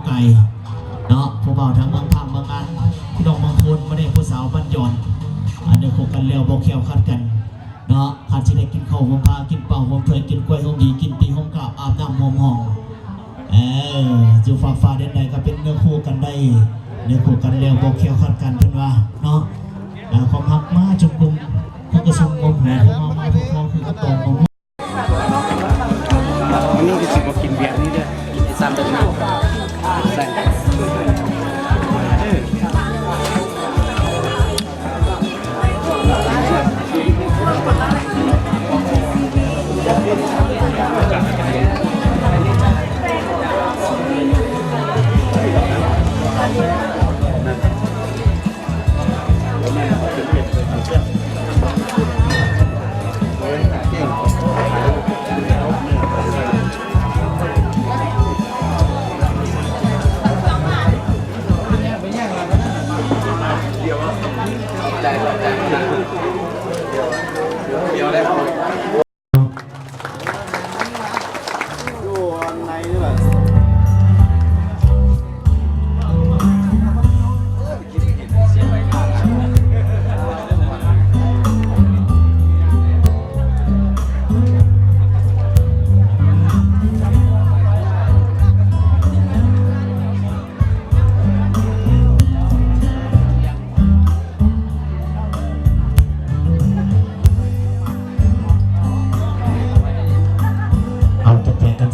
ไก่เนาะผู้บ่าวทั้งเมืองพังเมืองอันพี่น้องบางคนไม่ได้ผู้สาวบ้านหย่อนอันเดียวกันแล้วบอกแควคัดกันเนาะขัดที่ได้กินข้าวหอมปลากินเป่าหอมเถยกินกล้วยหอมดีกินปีหอมกาบอาบน้ำหอมหอมอยู่ฝากฟ้าเด่นใดก็เป็นเนื้อคู่กันได้เนื้อคู่กันแล้วบอกแควคัดกันเป็นว่าเนาะความฮักมาจุกลุ่มเพื่อกระซุ่มงมหัวเข้ามาพวกเขาคือกระตงของวันนี้ก็สิบกินเบียร์นี่เด้อกินไอ้ซ้ำเด้อใส่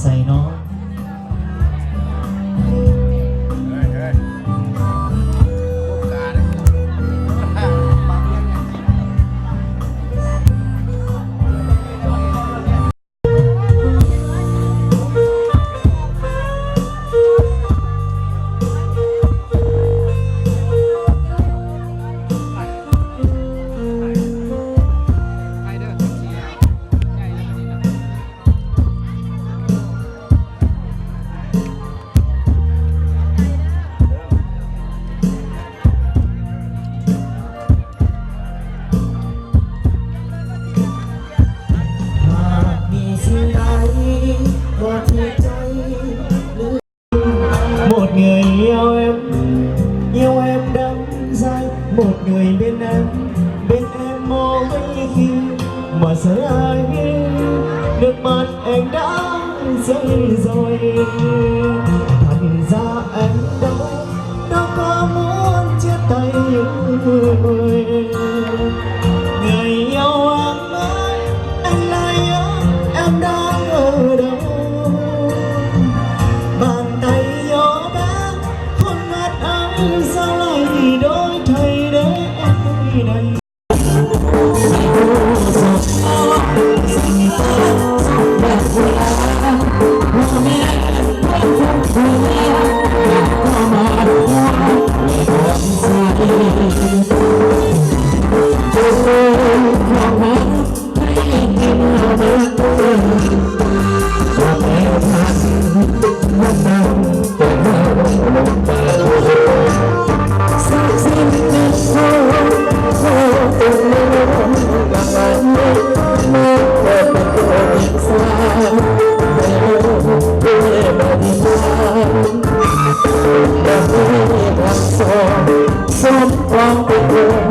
ใส่เนาะmột người yêu em đắm say một người bên em mỗi khi mà sợ ai nước mắt anh đã rơi rồi thành ra anh đâu có muốn chia tay người yêu anh ơi anh lại nhớ em đang ở đâu bàn tay gió bé khuôn mặt anh sao lại đổi thay để em nơi này Hãy subscribe cho kênh Ghiền Mì Gõ để không bỏ lỡ những video hấp dẫn